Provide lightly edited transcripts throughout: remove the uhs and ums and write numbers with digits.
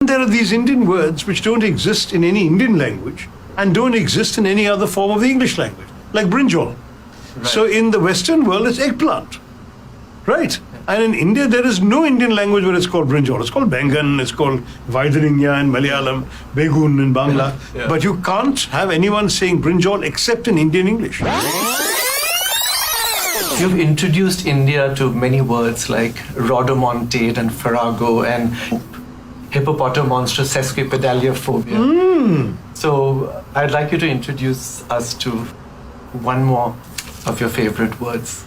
There are these Indian words which don't exist in any Indian language and don't exist in any other form of the English language, like brinjal. Right. So in the Western world, it's eggplant, right? And in India, there is no Indian language where it's called brinjal. It's called bengan, it's called vaidarinya in Malayalam, begun in Bangla. Yeah. But you can't have anyone saying brinjal except in Indian English. You've introduced India to many words like rhodomontade and farrago and hippopotamonstrous sesquipedaliophobia. So I'd like you to introduce us to one more of your favorite words.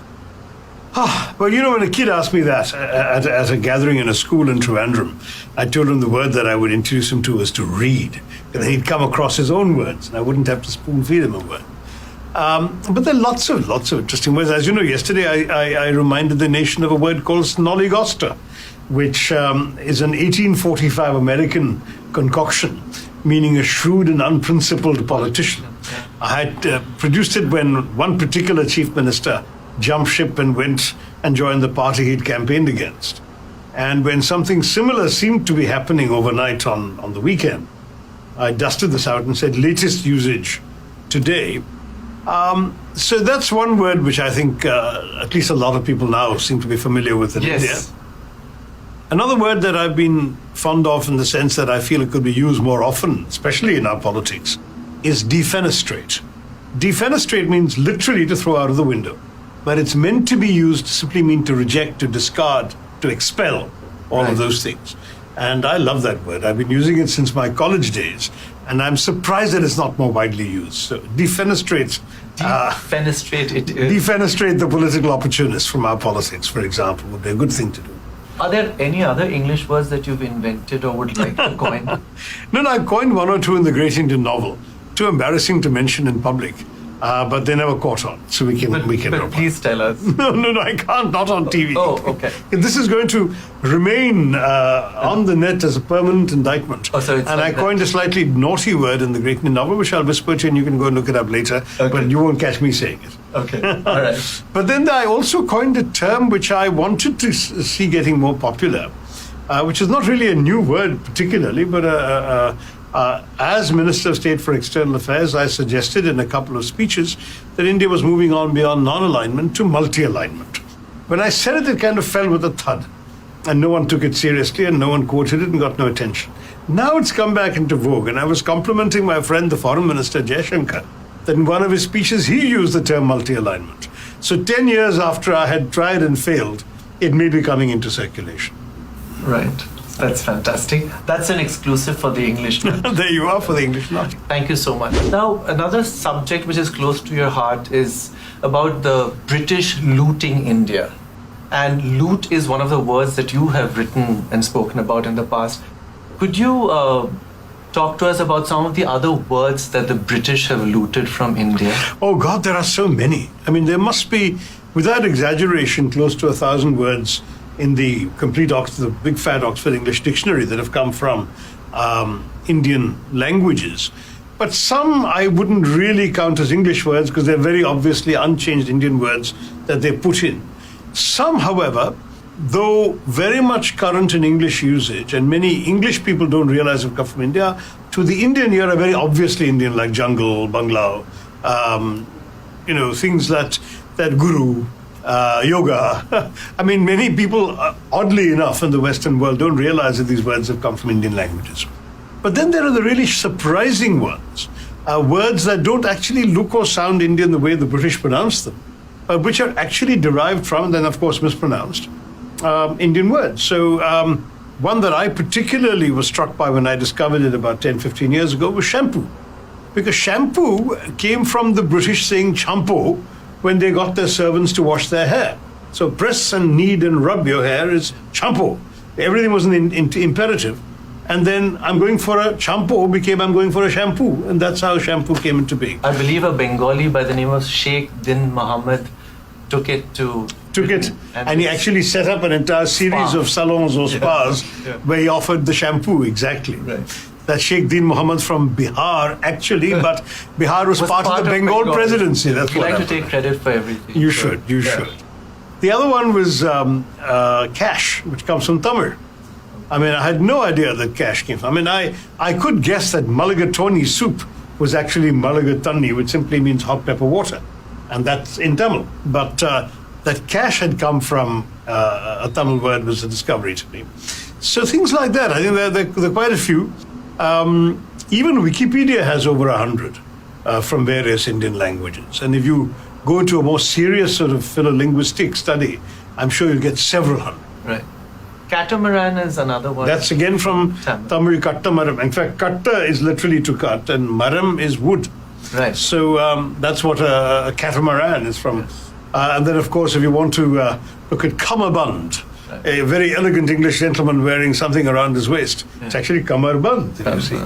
Well, you know, when a kid asked me that at a gathering in a school in Trivandrum, I told him the word that I would introduce him to was to read. And he'd come across his own words, and I wouldn't have to spoon feed him a word. But there are lots of interesting words. As you know, yesterday I reminded the nation of a word called snollygoster, which is an 1845 American concoction, meaning a shrewd and unprincipled politician. I had produced it when one particular chief minister jumped ship and went and joined the party he'd campaigned against. And when something similar seemed to be happening overnight on the weekend, I dusted this out and said, latest usage today. So that's one word which I think at least a lot of people now seem to be familiar with in India. Another word that I've been fond of in the sense that I feel it could be used more often, especially in our politics, is defenestrate. Defenestrate means literally to throw out of the window, but it's meant to be used to simply mean to reject, to discard, to expel, all of those things. And I love that word. I've been using it since my college days, and I'm surprised that it's not more widely used. So defenestrate. Defenestrate the political opportunists from our politics, for example, would be a good thing to do. Are there any other English words that you've invented or would like to coin? No, I coined one or two in the Great Indian Novel. Too embarrassing to mention in public. But they never caught on, so we can. But please tell us. No, I can't. Not on TV. Oh, okay. This is going to remain on the net as a permanent indictment. Oh, so it's and I coined a slightly naughty word in the Great Indian Novel, which I'll whisper to you, and you can go and look it up later. Okay. But you won't catch me saying it. Okay. All right. But then I also coined a term which I wanted to see getting more popular, which is not really a new word particularly, but as Minister of State for External Affairs, I suggested in a couple of speeches that India was moving on beyond non-alignment to multi-alignment. When I said it, it kind of fell with a thud, and no one took it seriously, and no one quoted it and got no attention. Now it's come back into vogue, and I was complimenting my friend, the Foreign Minister, Jaishankar, that in one of his speeches, he used the term multi-alignment. So 10 years after I had tried and failed, it may be coming into circulation. Right. That's fantastic. That's an exclusive for the English Nut. There you are for the English Nut. Thank you so much. Now, another subject which is close to your heart is about the British looting India. And loot is one of the words that you have written and spoken about in the past. Could you talk to us about some of the other words that the British have looted from India? Oh God, there are so many. I mean, there must be, without exaggeration, close to 1,000 words in the complete the big fat Oxford English Dictionary that have come from Indian languages. But some I wouldn't really count as English words because they're very obviously unchanged Indian words that they put in. Some, however, though very much current in English usage, and many English people don't realize have come from India, to the Indian ear are very obviously Indian, like jungle, bungalow, things that guru, yoga. I mean, many people, oddly enough, in the Western world don't realize that these words have come from Indian languages. But then there are the really surprising ones, words that don't actually look or sound Indian the way the British pronounce them, which are actually derived from, and then of course mispronounced, Indian words. So one that I particularly was struck by when I discovered it about 10, 15 years ago was shampoo. Because shampoo came from the British saying champo, when they got their servants to wash their hair. So press and knead and rub your hair is champo. Everything was an imperative. And then I'm going for a champo became I'm going for a shampoo. And that's how shampoo came into being. I believe a Bengali by the name of Sheikh Din Muhammad took it. And he actually set up an entire series of salons or spas where he offered the shampoo, exactly. Right. That Sheikh Din Muhammad from Bihar, actually, but Bihar was part of the Bengal presidency. That's you what like to take credit for everything. You should. The other one was cash, which comes from Tamil. I mean, I had no idea that cash came from. I mean, I could guess that mulligatawny soup was actually mulligatawny, which simply means hot pepper water. And that's in Tamil. But that cash had come from a Tamil word was a discovery to me. So things like that, I think there are quite a few. Even Wikipedia has over 100 from various Indian languages. And if you go into a more serious sort of philollinguistic study, I'm sure you'll get several hundred. Right. Catamaran is another one. That's again from Tamil katta maram. In fact, katta is literally to cut, and maram is wood. Right. So that's what a catamaran is from. Yes. And then, of course, if you want to look at kamarband, a very elegant English gentleman wearing something around his waist, it's actually kamarband, you see.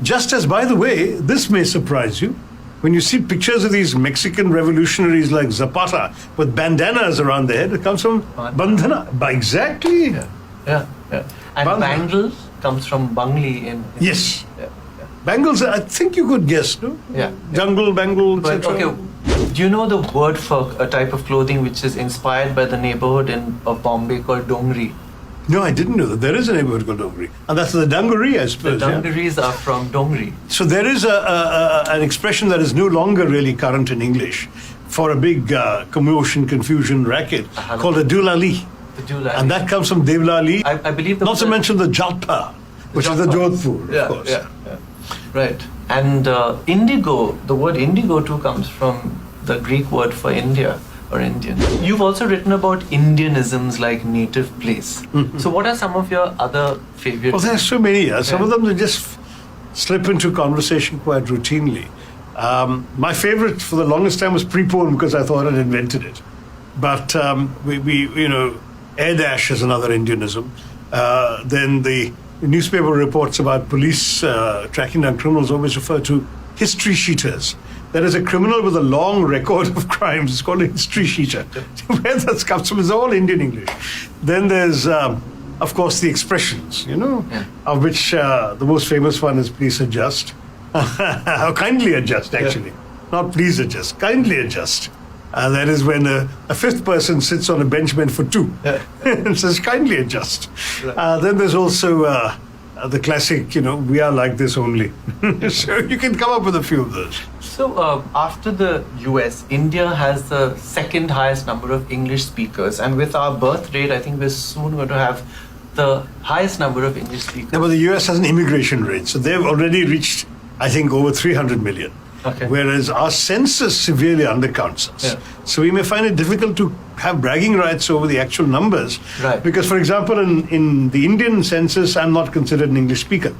Just as, by the way, this may surprise you, when you see pictures of these Mexican revolutionaries like Zapata with bandanas around their head, it comes from bandhana. Exactly. Yeah. And Bandhana. bangle comes from Bangli in Yes. Yeah. Bangles, I think you could guess, no? Yeah. Jungle, bangle, But, etc. okay, do you know the word for a type of clothing which is inspired by the neighborhood of Bombay called Dongri? No, I didn't know that. There is a neighborhood called Dongri. And that's the dungaree, I The suppose. Yeah? dungarees are from Dongri. So there is an expression that is no longer really current in English for a big commotion, confusion racket called a dulali. The Julali. And that comes from Devlali. I believe Not to mention the Jalpa, which is the Jodhpur, of course. Yeah. Right. And indigo, the word indigo too comes from the Greek word for India or Indian. You've also written about Indianisms like native place. Mm-hmm. So what are some of your other favorites? Well, there's so many. Some Yeah. of them they just slip into conversation quite routinely. My favorite for the longest time was prepone because I thought I'd invented it. But air dash is another Indianism. Then the newspaper reports about police tracking down criminals always refer to history sheeters. There is a criminal with a long record of crimes. It's called a history sheeter. Where that comes from is all Indian English. Then there's, of course, the expressions, of which the most famous one is please adjust. Kindly adjust, actually. Not please adjust, kindly adjust. That is when a fifth person sits on a bench meant for two and says, kindly adjust. Then there's also the classic, we are like this only. So you can come up with a few of those. So after the US, India has the second highest number of English speakers. And with our birth rate, I think we're soon going to have the highest number of English speakers. Yeah, but the US has an immigration rate. So they've already reached, I think, over 300 million. Okay. Whereas our census severely undercounts us. Yeah. So we may find it difficult to have bragging rights over the actual numbers. Right. Because, for example, in the Indian census, I'm not considered an English speaker.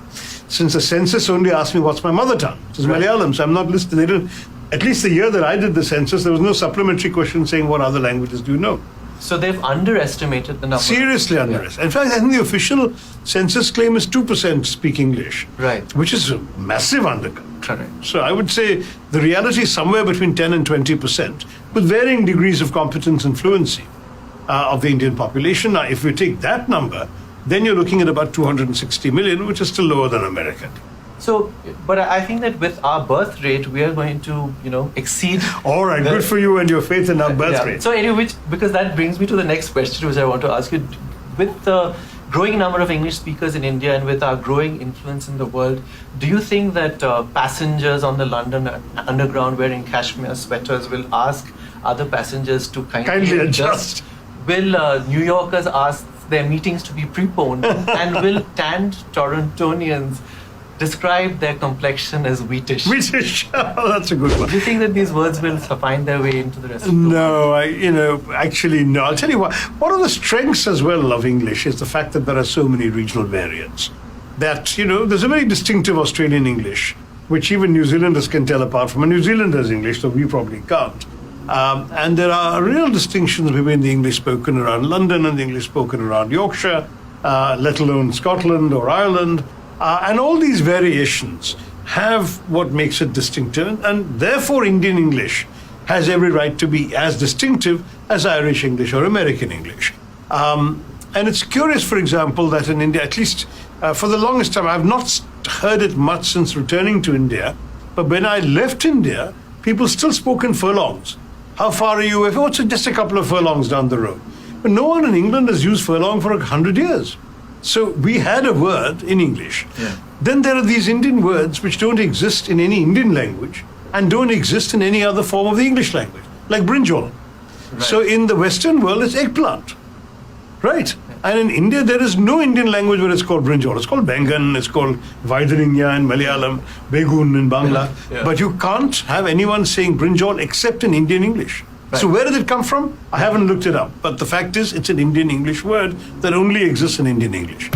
Since the census only asked me what's my mother tongue, which is Malayalam, so I'm not listed. They didn't, at least the year that I did the census, there was no supplementary question saying what other languages do you know. So they've underestimated the number. Seriously underestimated. In fact, I think the official census claim is 2% speak English. Right. Which is a massive undercount. Correct. So I would say the reality is somewhere between 10 and 20%, with varying degrees of competence and fluency of the Indian population. Now, if we take that number, then you're looking at about 260 million, which is still lower than America. So, but I think that with our birth rate, we are going to, exceed. All right, good for you and your faith in our birth rate. So anyway, because that brings me to the next question, which I want to ask you. With the growing number of English speakers in India and with our growing influence in the world, do you think that passengers on the London Underground wearing cashmere sweaters will ask other passengers to kindly adjust? Will New Yorkers ask their meetings to be preponed? And will tanned Torontonians describe their complexion as wheatish? Wheatish, that's a good one. Do you think that these words will find their way into the rest of the world? No, actually no. I'll tell you what, one of the strengths as well of English is the fact that there are so many regional variants. That, there's a very distinctive Australian English, which even New Zealanders can tell apart from a New Zealander's English, though we probably can't. And there are real distinctions between the English spoken around London and the English spoken around Yorkshire, let alone Scotland or Ireland. And all these variations have what makes it distinctive, and therefore Indian English has every right to be as distinctive as Irish English or American English. And it's curious, for example, that in India, at least for the longest time, I've not heard it much since returning to India, but when I left India, people still spoke in furlongs. How far are you? It's just a couple of furlongs down the road. But no one in England has used furlong for 100 years. So we had a word in English. Yeah. Then there are these Indian words which don't exist in any Indian language and don't exist in any other form of the English language, like brinjal. Right. So in the Western world, it's eggplant, right? And in India, there is no Indian language where it's called brinjal. It's called bengan, it's called vaidarinya in Malayalam, begun in Bangla. Yeah. But you can't have anyone saying brinjal except in Indian English. So Right. where did it come from? I haven't looked it up. But the fact is, it's an Indian English word that only exists in Indian English.